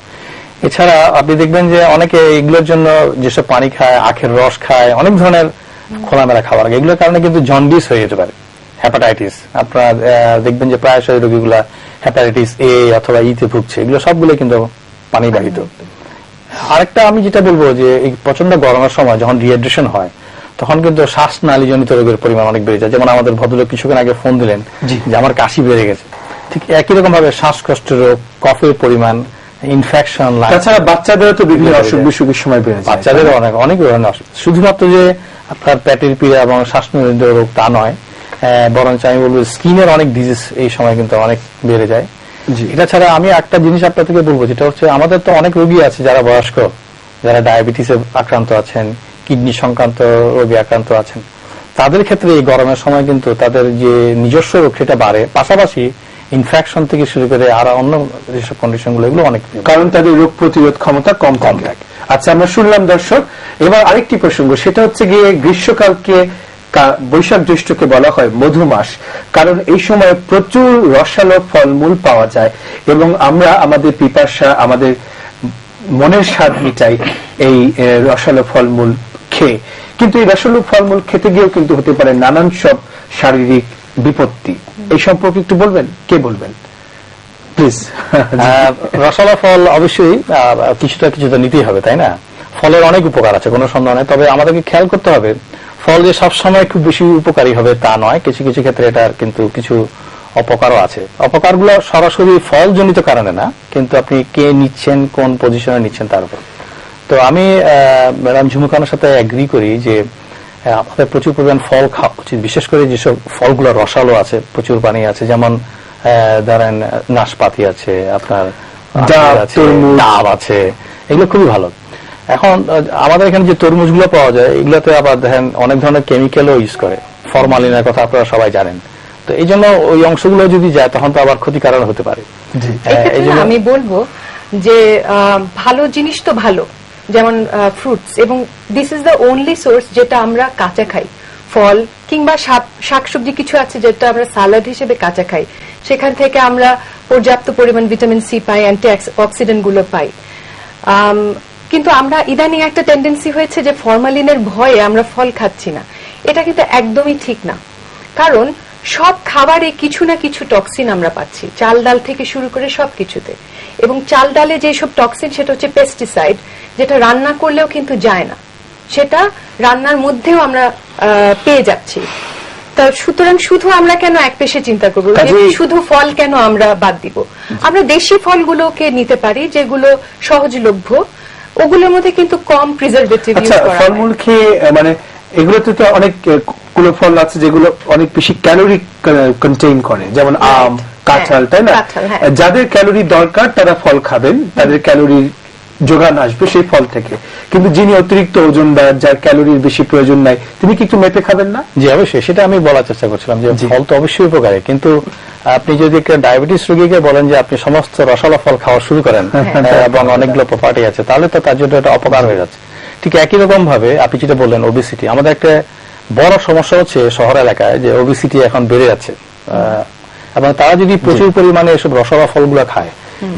এছাড়া আপনি দেখবেন যে অনেকে এগুলোর জন্য যেসব পানি খায়, আখের রস খায়, অনেক ধরনের খোলামেলা খাবার, এগুলোর কারণে কিন্তু জন্ডিস হয়ে যেতে পারে, হ্যাপাটাইটিস। আপনারা দেখবেন যে প্রায়শই রোগীগুলা হ্যাপাটাইটিস এ অথবা ইতে ভুগছে, এগুলো সবগুলো কিন্তু পানিবাহিত। আরেকটা আমি যেটা বলবো যে এই প্রচন্ড গরমের সময় যখন ডিহাইড্রেশন হয়, তখন কিন্তু শ্বাসনালীজনিত রোগের পরিমাণ অনেক বেড়ে যায়। যেমন আমাদের ভদ্রলোক কিছুক্ষণ আগে ফোন দিলেন যে আমার কাশি বেড়ে গেছে, ঠিক একই রকম ভাবে শ্বাসকষ্ট রোগ, কফের পরিমাণ, ইনফেকশন, তাছাড়া বাচ্চাদেরও তো বিভিন্ন অসুখ বিসুখের সময় বেড়ে যায়, বাচ্চাদের অনেক ধরনের অসুখ। শুধুমাত্র যে আপনার পেটের পীড়া এবং শ্বাসনালীজনিত রোগ তা নয়, বরঞ্চ আমি বলবো স্কিনের অনেক ডিজিজ এই সময় কিন্তু অনেক বেড়ে যায়। জি। এটা ছাড়া আমি একটা জিনিস আপনাদেরকে বলবো, যেটা হচ্ছে আমাদের তো অনেক রোগী আছে যারা বয়স্ক, যারা ডায়াবেটিসে আক্রান্ত আছেন, কিডনি সংক্রান্ত রোগে আক্রান্ত আছেন। তাদের ক্ষেত্রে এই গরমের সময় কিন্তু তাদের যে নিজস্ব রোগ সেটা বাড়ে, পাশাপাশি ইনফেকশন থেকে শুরু করে আর অন্য যেসব কন্ডিশন গুলো এগুলো অনেক, কারণ তাদের রোগ প্রতিরোধ ক্ষমতা কম থাকে। আচ্ছা, আমরা শুনলাম দর্শক। এবার আরেকটি প্রসঙ্গ, সেটা হচ্ছে গিয়ে গ্রীষ্মকালকে বৈশাখ জ্যৈষ্ঠকে বলা হয় মধু মাস, কারণ এই সময় প্রচুর রসালো ফলমূল পাওয়া যায় এবং আমরা আমাদের পিপাসা, আমাদের মনের স্বাদ মিটাই এই রসালো ফলমূল খেয়ে। কিন্তু এই রসালো ফলমূল খেতে গিয়েও কিন্তু হতে পারে নানান সব শারীরিক বিপত্তি। এই সম্পর্কে একটু বলবেন, কে বলবেন প্লিজ? রসালো ফল অবশ্যই কিছুটা নিতেই হবে, তাই না? ফলের অনেক উপকার আছে, কোনো সন্দেহ নেই। তবে আমাদেরকে খেয়াল করতে হবে, ফল যে সবসময় খুব বেশি উপকারী হবে তা নয়। কিছু কিছু ক্ষেত্রে এটার কিন্তু কিছু অপকারও আছে। অপকারগুলো সরাসরি ফলজনিত কারণে না, কিন্তু আপনি কে নিচ্ছেন, কোন পজিশনে নিচ্ছেন তার উপর। তো আমি ম্যাডাম ঝুমুখানের সাথে এগ্রি করি যে আমাদের প্রচুর পরিমাণ ফল খাওয়া উচিত, বিশেষ করে যেসব ফলগুলো রসালো আছে, প্রচুর পানি আছে, যেমন ধরেন নাশপাতি আছে, আপনার ডাব আছে, এগুলো খুবই ভালো। এখন আমাদের এখানে যে তরমুজগুলো পাওয়া যায়, এগুলোতে আবার দেখেন অনেক ধরনের কেমিক্যালও ইউজ করে, ফরমালিনের কথা আপনারা সবাই জানেন। তো এই জন্য ওই অংশগুলো যদি যায় তখন তো আবার ক্ষতিকারক হতে পারে। আমি বলবো যে ভালো জিনিস তো ভালো, যেমন ফ্রুটস, এবং this is the only source যেটা আমরা কাঁচা খাই। ফল কিংবা শাকসবজি কিছু আছে যেটা আমরা সালাড হিসেবে কাঁচা খাই, সেখান থেকে আমরা পর্যাপ্ত পরিমাণ ভিটামিন সি পাই, অ্যান্টি অক্সিডেন্ট গুলো পাই। কিন্তু আমরা ইদানিং একটা টেন্ডেন্সি হয়েছে যে ফরমালিনের ভয়ে আমরা ফল খাচ্ছি না। এটা কিন্তু একদমই ঠিক না, কারণ সব খাবারে কিছু না কিছু টক্সিন আমরা পাচ্ছি, চাল ডাল থেকে শুরু করে সবকিছুতে। এবং চাল ডালে যেসব টক্সিন, সেটা হচ্ছে পেস্টিসাইড, যেটা রান্না করলেও কিন্তু যায় না, সেটা রান্নার মধ্যেও আমরা পেয়ে যাচ্ছি। তা সুতরাং শুধু আমরা কেন এক পেশে চিন্তা করবো, শুধু ফল কেন আমরা বাদ দিব? আমরা দেশি ফলগুলোকে নিতে পারি, যেগুলো সহজলভ্য, ওগুলোর মধ্যে কিন্তু কম প্রিজারভেটিভ ইউজ করা হয়। ফলমূল খেয়ে মানে এগুলোতে তো অনেক গুলো ফল আছে যেগুলো অনেক বেশি ক্যালোরি কন্টেইন করে, যেমন আম, কাঁঠাল, তাই না? যাদের ক্যালোরি দরকার তারা ফল খাবেন, তাদের ক্যালোরির যোগান আসবে সেই ফল থেকে। কিন্তু যিনি অতিরিক্ত ওজনদার, যার ক্যালোরির বেশি প্রয়োজন নাই, তিনি কি একটু মেপে খাবেন না? জি অবশ্যই, সেটা আমি বলার চেষ্টা করছিলাম যে ফল তো অবশ্যই উপকারী, কিন্তু আপনি যদি একটা ডায়াবেটিস রোগীকে বলেন যে আপনি সমস্ত রসালো ফল খাওয়া শুরু করেন এবং অনেকগুলো প্রপার্টি আছে, তাহলে তো তার জন্য এটা অপকার হয়ে যাচ্ছে। ঠিক একই রকম ভাবে আপনি যেটা বললেন ওবেসিটি, আমাদের একটা বড় সমস্যা হচ্ছে শহর এলাকায় যে ওবেসিটি এখন বেড়ে যাচ্ছে, এবং তারা যদি প্রচুর পরিমাণে এসব রসালো ফলগুলো খায়,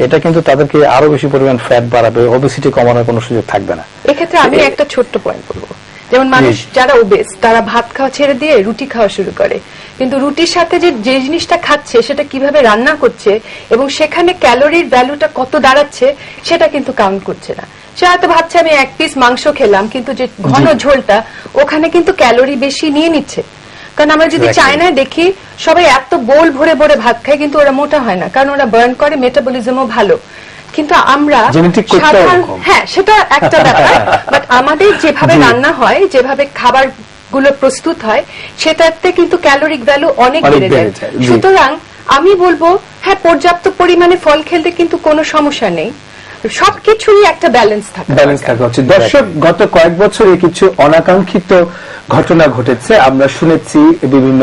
এটা কিন্তু তাদেরকে আরো বেশি পরিমাণ ফ্যাট বাড়াবে, ওবেসিটি কমানোর কোনো সুযোগ থাকবে না। এক্ষেত্রে আমি একটা ছোট্ট পয়েন্ট বলবো, যেমন মানুষ যারা ওবেস তারা ভাত খাওয়া ছেড়ে দিয়ে রুটি খাওয়া শুরু করে, কিন্তু রুটির সাথে যে জিনিসটা খাচ্ছে সেটা কিভাবে রান্না করছে এবং সেখানে ক্যালোরির ভ্যালুটা কত দাঁড়াচ্ছে সেটা কিন্তু কাউন্ট করছে না। সে হয়তো ভাবছে আমি এক পিস মাংস খেলাম, কিন্তু যে ঘন ঝোলটা ওখানে কিন্তু ক্যালোরি বেশি নিয়ে নিচ্ছে। কারণ আমরা যদি চায়নায় দেখি, সবাই এত বোল ভরে ভরে ভাত খায়, কিন্তু ওরা মোটা হয় না, কারণ ওরা বার্ন করে, মেটাবলিজমও ভালো। কিন্তু আমরা হ্যাঁ, সেটা একটা ব্যাপার, বাট আমাদের যেভাবে রান্না হয়, যেভাবে খাবার গুলো প্রস্তুত হয়, সেটাতে কিন্তু ক্যালোরিক ভ্যালু অনেক বেড়ে যায়। সুতরাং আমি বলবো হ্যাঁ, পর্যাপ্ত পরিমাণে ফল খেলে কিন্তু কোনো সমস্যা নেই, সবকিছুই একটা ব্যালেন্স থাকা উচিত। দর্শক, গত কয়েক বছরে কিছু অনাকাঙ্ক্ষিত ঘটনা ঘটেছে। আমরা শুনেছি বিভিন্ন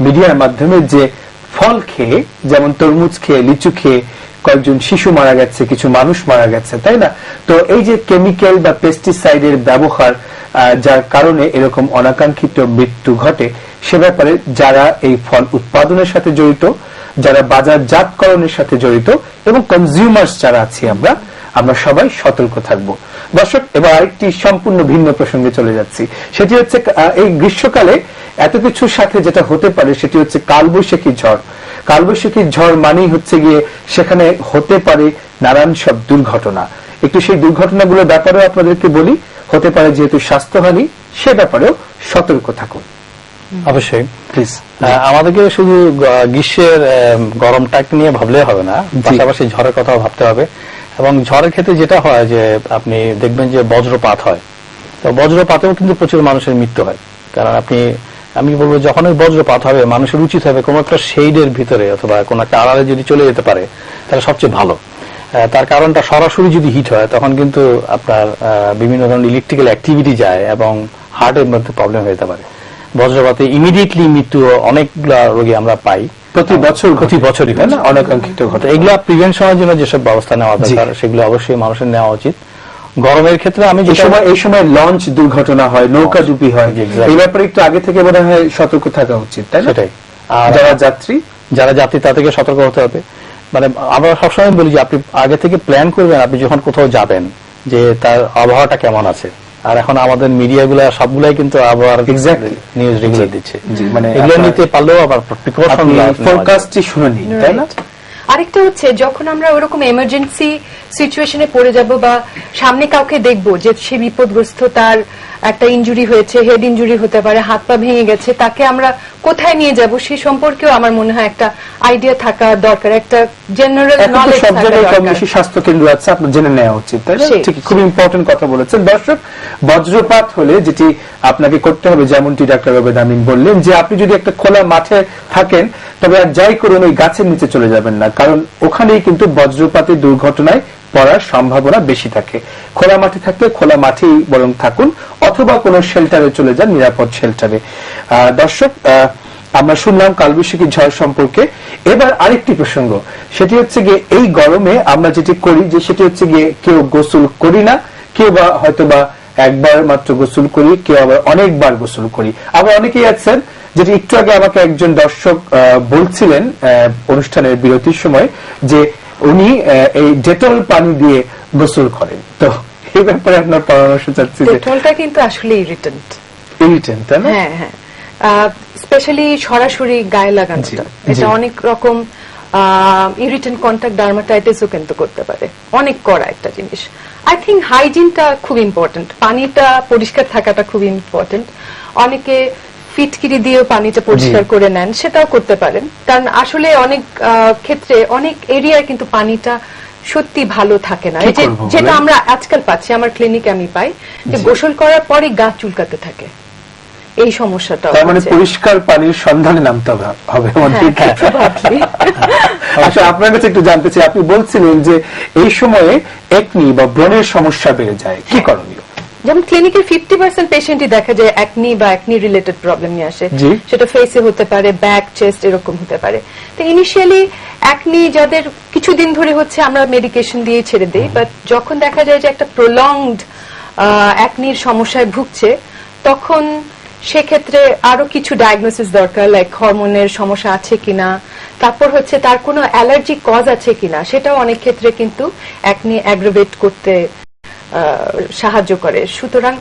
মিডিয়ার মাধ্যমে যে ফল খেয়ে, যেমন তরমুজ খেয়ে, লিচু খেয়ে কয়েকজন শিশু মারা গেছে, কিছু মানুষ মারা গেছে, তাই না? তো এই যে কেমিক্যাল বা পেস্টিসাইডের ব্যবহার, যার কারণে এরকম অনাকাঙ্ক্ষিত মৃত্যু ঘটে, সে ব্যাপারে যারা এই ফল উৎপাদনের সাথে জড়িত, যারা বাজারজাতকরণের সাথে জড়িত এবং কনজিউমার্স যারা আছি, আমরা সবাই সতর্ক থাকব। দর্শক, এবার আরেকটি সম্পূর্ণ ভিন্ন প্রসঙ্গে চলে যাচ্ছি। সেটি হচ্ছে এই গ্রীষ্মকালে এত কিছুর সাথে যেটা হতে পারে সেটি হচ্ছে কালবৈশাখী ঝড়। কালবৈশাখী ঝড় মানেই হচ্ছে গিয়ে সেখানে হতে পারে নানান সব দুর্ঘটনা। একটু সেই দুর্ঘটনাগুলোর ব্যাপারেও আপনাদেরকে বলি, হতে পারে যেহেতু স্বাস্থ্যহানি, সে ব্যাপারেও সতর্ক থাকুন। অবশ্যই প্লিজ, আমাদেরকে শুধু গ্রীষ্মের গরমটাকে নিয়ে ভাবলে হবে না, পাশাপাশি ঝড়ের কথাও ভাবতে হবে। এবং ঝড়ের ক্ষেত্রে যেটা হয় যে আপনি দেখবেন যে বজ্রপাত হয়, তো বজ্রপাতেও কিন্তু প্রচুর মানুষের মৃত্যু হয়, কারণ আপনি আমি বলবো যখনই বজ্রপাত হবে মানুষের উচিত হবে কোনো একটা শেডের ভিতরে অথবা কোনো একটা আড়ালে যদি চলে যেতে পারে তাহলে সবচেয়ে ভালো। তার কারণটা সরাসরি যদি হিট হয় তখন কিন্তু আপনার বিভিন্ন ধরনের ইলেকট্রিক্যাল অ্যাক্টিভিটি যায় এবং হার্টের মধ্যে প্রবলেম হয়ে যেতে পারে। বজ্রপাতে ইমিডিয়েটলি মৃত্যু অনেকগুলা রোগী আমরা পাই প্রতি বছরই হয় না, অনাকাঙ্ক্ষিত ঘটে। এগুলা প্রিভেনশনের জন্য যেসব ব্যবস্থা নেওয়া দরকার সেগুলো অবশ্যই মানুষের নেওয়া উচিত। গরমের ক্ষেত্রে আমি এই সময় লঞ্চ দুর্ঘটনা হয়, নৌকা ডুবি হয়, এই ব্যাপারে একটু আগে থেকে মনে হয় সতর্ক থাকা উচিত, তাই না? সেটাই। আর যারা যাত্রী তা থেকে সতর্ক হতে হবে। মানে আমরা সবসময় বলি যে আপনি আগে থেকে প্ল্যান করবেন আপনি যখন কোথাও যাবেন যে তার আবহাওয়াটা কেমন আছে। আর এখন আমাদের মিডিয়াগুলো সবগুলাই কিন্তু আবহাওয়ার নিউজ রেগুলার দিচ্ছে, মানে এগুলো নিতে পারলেও আবার প্রিকশন ফোরকাস্টই শুনে নিন, তাই না? আরেকটা হচ্ছে যখন আমরা ওরকম এমার্জেন্সি সিচুয়েশনে পড়ে যাব বা সামনে কাউকে দেখব যে সে বিপদগ্রস্ত, তার একটা ইনজুরি হয়েছে, হেড ইনজুরি হতে পারে, হাত পা ভেঙে গেছে, তাকে আমরা কোথায় নিয়ে যাব সে সম্পর্কেও আমার মনে হয় একটা আইডিয়া থাকা দরকার, একটা জেনারেল নলেজ সব থাকা জায়গায় কম দরকার। বেশি স্বাস্থ্য কেন্দ্র আছে, আপনার জেনে নেওয়া উচিত, তাই না? সেই। ঠিক, খুব ইম্পর্টেন্ট কথা বলেছেন। দর্শক, বজ্রপাত হলে যেটি আপনাকে করতে হবে যেমনটি ডাক্তার ওবেদ আমিন বললেন যে আপনি যদি একটা খোলা মাঠে থাকেন তবে আর যাই করুন ওই গাছের নিচে চলে যাবেন না, কারণ ওখানেই কিন্তু বজ্রপাতের দুর্ঘটনায় পড়ার সম্ভাবনা বেশি থাকে। খোলা মাঠে থাকলে খোলা মাঠেই বরং থাকুন অথবা কোনো শেল্টারে চলে যান, নিরাপদ শেল্টারে। দর্শক, আমরা শুনলাম কালবৈশাখী ঝড় সম্পর্কে। এবার আরেকটি প্রসঙ্গ, সেটি হচ্ছে গিয়ে এই গরমে আমরা যেটি করি যে সেটি হচ্ছে গিয়ে কেউ গোসল করি না, কেউ বা হয়তো বা একবার মাত্র গোসল করি, কেউ আবার অনেকবার গোসল করি। আবার অনেকেই আছেন, যেটি একটু আগে আমাকে একজন দর্শক বলছিলেন অনুষ্ঠানের বিরতির সময় যে উনি এই ডেটল পানি দিয়ে গোসল করেন। তো এই ব্যাপারে আপনার পরামর্শ চাচ্ছি। ডেটলটা কিন্তু আসলে ইরিটেন্ট, তাই না? হ্যাঁ হ্যাঁ, স্পেশালি সরাসরি গায়ে লাগানোটা এটা অনেক রকম ইরিটেন্ট কন্টাক্ট ডার্মাটাইটিসও কিন্তু করতে পারে, অনেক কড়া একটা জিনিস। আই থিঙ্ক হাইজিনটা খুব ইম্পর্টেন্ট, পানিটা পরিষ্কার থাকাটা খুব ইম্পর্টেন্ট। অনেকে ফিটকিরি দিয়েও পানিটা পরিষ্কার করে নেন, সেটাও করতে পারেন, কারণ আসলে অনেক ক্ষেত্রে অনেক এরিয়ায় কিন্তু পানিটা সত্যি ভালো থাকে না। এই যেটা আমরা আজকাল পাচ্ছি, আমার ক্লিনিকে আমি পাই যে গোসল করার পরে গা চুলকাতে থাকে, এই সমস্যাটা। তার মানে পরিষ্কার পানির সন্ধানে নামতে হবে আমাদের। আচ্ছা, আপনার কাছে একটু জানতে চাই, আপনি বলছিলেন যে এই সময়ে একনি বা ব্রণের সমস্যা বেড়ে যায়, কি করণীয়? যেমন ক্লিনিকের 50% পেশেন্টই দেখা যায় একনি বা একনি রিলেটেড প্রবলেম নিয়ে আসে, সেটা ফেসে হতে পারে, ব্যাক, চেস্ট, এরকম হতে পারে। তো ইনিশিয়ালি একনি যাদের কিছুদিন ধরে হচ্ছে আমরা মেডিকেশন দিয়ে ছেড়ে দিই, বাট যখন দেখা যায় যে একটা প্রলংড একনির সমস্যায় ভুগছে তখন সেক্ষেত্রে আরো কিছু ডায়াগনোসিস দরকার, লাইক হরমোনের সমস্যা আছে কিনা, তারপর হচ্ছে তার কোনো অ্যালার্জি কজ আছে কিনা, সেটাও অনেক ক্ষেত্রে কিন্তু একনি অ্যাগ্রাভেট করতে সাহায্য করে। সুতরাং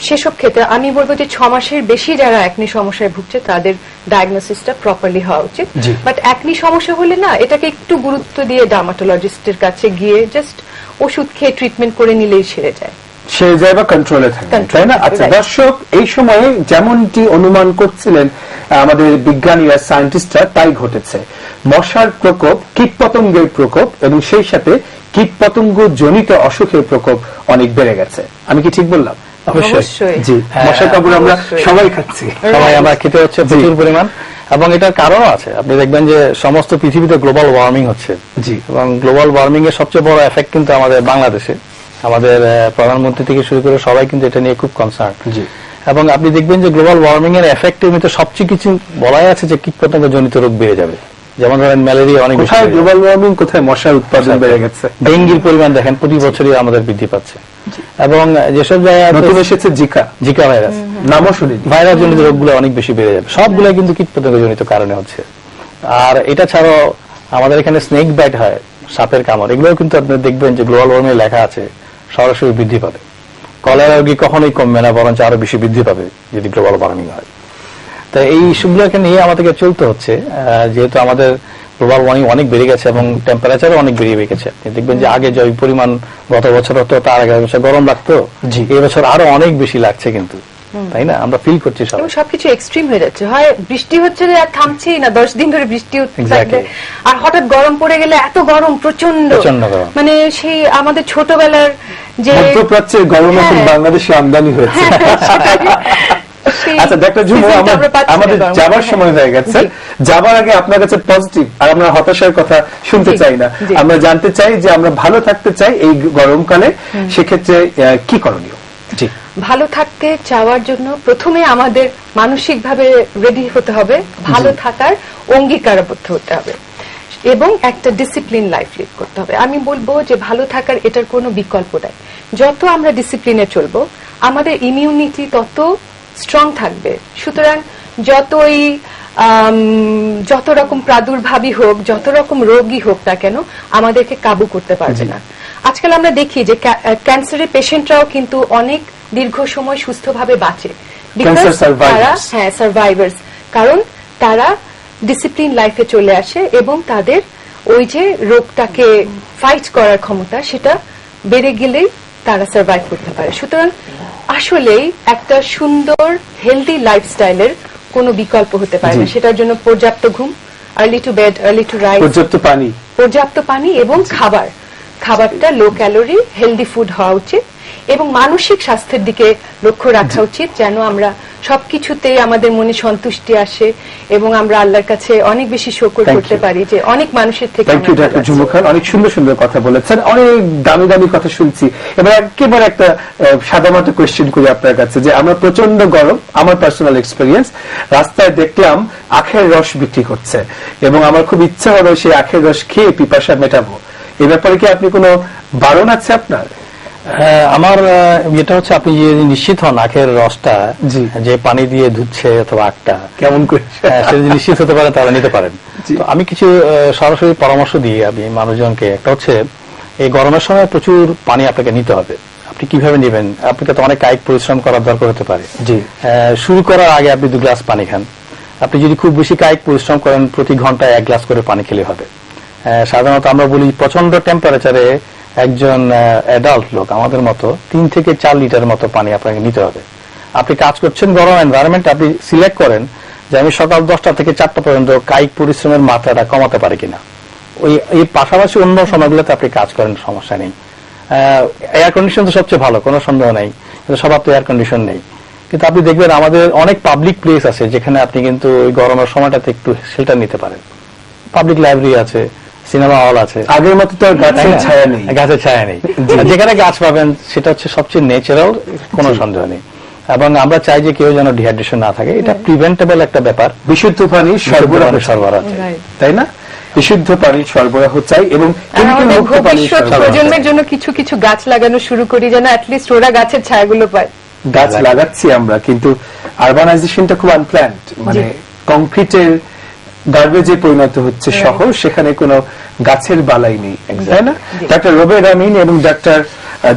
সেসব ক্ষেত্রে আমি বলবো যে 6 মাসের বেশি যারা একনি সমস্যায় ভুগছে তাদের ডায়াগনোসিসটা প্রপারলি হওয়া উচিত। বাট একনি সমস্যা হলে না, এটাকে একটু গুরুত্ব দিয়ে ডার্মাটোলজিস্টের কাছে গিয়ে জাস্ট ওষুধ খেয়ে ট্রিটমেন্ট করে নিলেই সেরে যায়, সে যায় বা কন্ট্রোলে থাকে, তাই না? আচ্ছা দর্শক, এই সময়ে যেমনটি অনুমান করছিলেন আমাদের বিজ্ঞানীরা, সায়েন্টিস্টরা, তাই ঘটেছে। মশার প্রকোপ, কীটপতঙ্গের প্রকোপ এবং সেই সাথে কীটপতঙ্গ জনিত অসুখের প্রকোপ অনেক বেড়ে গেছে। আমি কি ঠিক বললাম? অবশ্যই। জি, মশার কামড় আমরা সবাই খাচ্ছি, সবাই আমরা খেতে হচ্ছে প্রচুর পরিমাণ, এবং এটার কারণও আছে। আপনি দেখবেন যে সমস্ত পৃথিবীতে গ্লোবাল ওয়ার্মিং হচ্ছে, এবং গ্লোবাল ওয়ার্মিং এর সবচেয়ে বড় এফেক্ট কিন্তু আমাদের বাংলাদেশে। আমাদের প্রধানমন্ত্রী থেকে শুরু করে সবাই কিন্তু এটা নিয়ে খুব কনসার্ন। এবং আপনি দেখবেন যে গ্লোবাল ওয়ার্মিং এর এফেক্টের মধ্যে সবচেয়ে কিছু বলাই আছে যে কীটপতঙ্গ জনিত রোগ বেড়ে যাবে, যেমন ধরেন ম্যালেরিয়া অনেক বেশি। কোথায় গ্লোবাল ওয়ার্মিং, কোথায় মশার উৎপাদন বেড়ে গেছে। ডেঙ্গির পরিমাণ দেখেন প্রতি বছরই আমাদের বৃদ্ধি পাচ্ছে, এবং যেসব জায়গায় নতুন এসেছে জিকা ভাইরাস, নামও শুনি, ভাইরাস জনিত রোগগুলো অনেক বেশি বেড়ে যাবে। সবগুলো কিন্তু কীটপতঙ্গ জনিত কারণে হচ্ছে। আর এটা ছাড়াও আমাদের এখানে স্নেক বাইট হয়, সাপের কামড়, এগুলোও কিন্তু আপনি দেখবেন যে গ্লোবাল ওয়ার্মিং লেখা আছে সরাসরি বৃদ্ধি পাবে। কলেরা রোগী কখনোই কমবে না, বরঞ্চ আরো বেশি বৃদ্ধি পাবে যদি গ্লোবাল ওয়ার্মিং হয়। তো এই ইস্যুগুলোকে নিয়ে আমাদেরকে চলতে হচ্ছে, যেহেতু আমাদের গ্লোবাল ওয়ার্মিং অনেক বেড়ে গেছে এবং টেম্পারেচারও অনেক বেড়ে গেছে। দেখবেন যে আগে যে পরিমাণ গত বছর হতো তার আগে বছর গরম লাগতো, এই বছর আরো অনেক বেশি লাগছে কিন্তু, তাই না? আমরা ফিল করছি সবকিছু এক্সট্রিম হয়ে যাচ্ছে, হয় বৃষ্টি হচ্ছে আর থামছেই না, 10 দিন ধরে বৃষ্টি হচ্ছে, আর হঠাৎ গরম পড়ে গেলে এত গরম, প্রচন্ড, মানে সেই আমাদের ছোটবেলার যে মধ্যপ্রাচ্যের গরম এখন বাংলাদেশে আমদানি হয়েছে, সেই আচ্ছা ডক্টর ঝুমু, season টা আমরা পাচ্ছি না আমাদের গরমকালে। যাবার সময় হয়ে গেছে। জি। যাবার আগে আপনার কাছে পজিটিভ আর আমরা হতাশার কথা শুনতে জি, চাই না, জি। আমরা জানতে চাই যে আমরা ভালো থাকতে চাই এই গরমকালে, সেক্ষেত্রে কি করণীয়? জি, ভালো থাকতে চাওয়ার জন্য প্রথমে আমাদের মানসিকভাবে রেডি হতে হবে, ভালো থাকার অঙ্গীকারবদ্ধ হতে হবে এবং একটা ডিসিপ্লিন লাইফ লিড করতে হবে। আমি বলবো যে ভালো থাকার এটার কোনো বিকল্প নাই। যত আমরা ডিসিপ্লিনে চলবো আমাদের ইমিউনিটি তত স্ট্রং থাকবে। সুতরাং যতই যত রকম প্রাদুর্ভাবই হোক, যত রকম রোগই হোক না কেন, আমাদেরকে কাবু করতে পারবে না। আজকাল আমরা দেখি যে ক্যান্সারের পেশেন্টরাও কিন্তু অনেক দীর্ঘ সময় সুস্থভাবে বাঁচে। Cancer Because survivors. তারা সার্ভাইভার্স, কারণ তারা ডিসিপ্লিন লাইফে চলে আসে এবং তাদের ওই যে রোগটাকে ফাইট করার ক্ষমতা সেটা বেড়ে গেলেই তারা সার্ভাইভ করতে পারে। সুতরাং আসলেই একটা সুন্দর হেলদি লাইফস্টাইলের কোনো বিকল্প হতে পারে না। জি। সেটার জন্য পর্যাপ্ত ঘুম, early to bed, early to rise, পর্যাপ্ত পানি, পর্যাপ্ত পানি এবং খাবারটা লো ক্যালোরি হেলদি ফুড হওয়া উচিত এবং মানসিক স্বাস্থ্যের দিকে লক্ষ্য রাখা উচিত, যেন আমরা সবকিছুতে আমাদের মনে সন্তুষ্টি আসে এবং আমরা আল্লাহর কাছে অনেক বেশি শুকর Thank করতে you. পারি যে অনেক মানুষের থেকে থ্যাংক ইউ আমরা ভালো ডক্টর আছি। ঝুমু খান, অনেক সুন্দর সুন্দর কথা বলেছেন, অনেক দামি দামি কথা শুনছি। এবার একেবারে একটা সাদামাটা কোয়েশ্চেন করি আপনার কাছে, যে আমরা প্রচন্ড গরম, আমার পার্সোনাল এক্সপেরিয়েন্স, রাস্তায় দেখলাম আখের রস বিক্রি করছে এবং আমার খুব ইচ্ছা হলো সেই আখের রস খেয়ে পিপাসা মেটাবো। এ ব্যাপারে কি আপনি কোনো বারণ আছে আপনার? আমার যেটা হচ্ছে, আপনি যে নিশ্চিত হন আখের রসটা জি। যে পানি দিয়ে ধুচ্ছে অথবা আখটা কেমন করে? সে যদি নিশ্চিত হতে পারে তাহলে নিতে পারেন। জি। তো আমি কিছু সরাসরি পরামর্শ দিই আমি মানুষজনকে। একটা হচ্ছে, এই গরমের সময় প্রচুর পানি আপনাকে নিতে হবে। আপনি কিভাবে নেবেন? আপনাকে তো অনেক কায়িক পরিশ্রম করার দরকার হতে পারে। জি। শুরু করার আগে আপনি 2 গ্লাস পানি খান। আপনি যদি খুব বেশি কায়িক পরিশ্রম করেন, প্রতি ঘন্টায় 1 গ্লাস করে পানি খেলে হবে। সাধারণত আমরা বলি প্রচন্ড টেম্পারেচারে একজন অ্যাডাল্ট লোক আমাদের মতো 3 থেকে 4 লিটার মতো পানি আপনাকে নিতে হবে। আপনি কাজ করছেন গরম এনভায়রনমেন্ট, আপনি সিলেক্ট করেন যে আমি সকাল 10টা থেকে 4টা পর্যন্ত কায়িক পরিশ্রমের মাত্রাটা কমাতে পারি কিনা। এই পাশাপাশি অন্য সময়গুলোতে আপনি কাজ করেন, সমস্যা নেই। এয়ার কন্ডিশন তো সবচেয়ে ভালো, কোনো সন্দেহ নেই, কিন্তু সবার তো এয়ার কন্ডিশন নেই। কিন্তু আপনি দেখবেন আমাদের অনেক পাবলিক প্লেস আছে যেখানে আপনি কিন্তু ওই গরমের সময়টাতে একটু শেল্টার নিতে পারেন। পাবলিক লাইব্রেরি আছে, সিনেমা হল আছে। আগের মতো তো আর গাছের ছায়া নেই। গাছের ছায়া নেই। যেখানে গাছ পাবেন সেটা হচ্ছে সবচেয়ে ন্যাচারাল, কোনো সন্দেহ নেই। এবং আমরা চাই যে কেউ যেন ডিহাইড্রেশন না থাকে, এটা প্রিভেন্টেবল একটা ব্যাপার। বিশুদ্ধ পানি সরবরাহ, সরবরাহ চাই। Right. তাই না? বিশুদ্ধ পানি সরবরাহ চাই এবং আর chemical আমাদের মুক্ত পানি ভবিষ্যৎ সরবরাহ প্রজন্মের চাই। জন্য কিছু কিছু গাছ লাগানো শুরু করি, যেন অ্যাটলিস্ট ওরা গাছের ছায়াগুলো পায়। গাছ লাগাচ্ছি আমরা, কিন্তু আরবানাইজেশনটা খুব আনপ্ল্যান্ড, মানে কংক্রিটের গার্বেজে পরিণত হচ্ছে শহর, সেখানে কোনো গাছের বালাই নেই, তাই না? ডক্টর রুবের আমিন এবং ডক্টর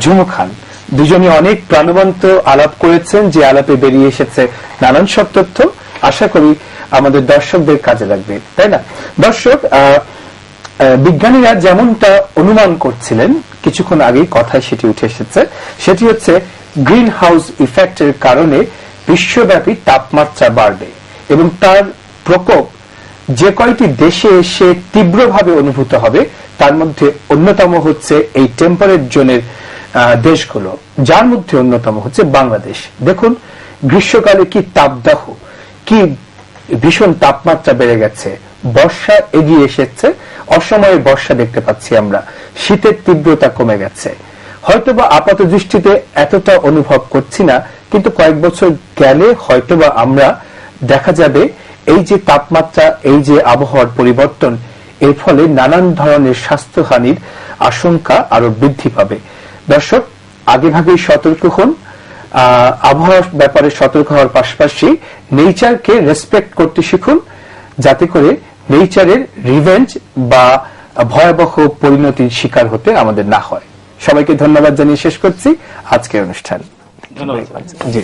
ঝুমু খান দুজনই অনেক প্রাণবন্ত আলাপ করেছেন, যে আলাপে বেরিয়ে এসেছে নানান সব তথ্য। আশা করি আমাদের দর্শকদের কাজে লাগবে, তাই না? দর্শক, বিজ্ঞানীরা যেমনটা অনুমান করছিলেন কিছুক্ষণ আগেই কথায় সেটি উঠে এসেছে, সেটি হচ্ছে গ্রিন হাউস ইফেক্টের কারণে বিশ্বব্যাপী তাপমাত্রা বাড়বে এবং তার প্রকোপ যে কয়টি দেশে এসে তীব্রভাবে অনুভূত হবে তার মধ্যে অন্যতম হচ্ছে এই টেম্পারেট জোনের দেশগুলো, যার মধ্যে অন্যতম হচ্ছে বাংলাদেশ। দেখুন গ্রীষ্মকালে কি তাপদাহ, কি ভীষণ তাপমাত্রা বেড়ে গেছে, বর্ষা এগিয়ে এসেছে, অসময়ে বর্ষা দেখতে পাচ্ছি আমরা, শীতের তীব্রতা কমে গেছে। হয়তোবা আপাত দৃষ্টিতে এতটা অনুভব করছি না, কিন্তু কয়েক বছর গেলে হয়তোবা আমরা দেখা যাবে এই যে তাপমাত্রা, এই যে আবহাওয়ার পরিবর্তন, এর ফলে নানান ধরনের স্বাস্থ্যহানির আশঙ্কা আরো বৃদ্ধি পাবে। দর্শক, আগেভাগেই সতর্ক হন, আবহাওয়ার ব্যাপারে সতর্ক হওয়ার পাশাপাশি নেচারকে রেসপেক্ট করতে শিখুন, যাতে করে নেচারের রিভেঞ্জ বা ভয়াবহ পরিণতির শিকার হতে আমাদের না হয়। সবাইকে ধন্যবাদ জানিয়ে শেষ করছি আজকের অনুষ্ঠান। ধন্যবাদ। জি।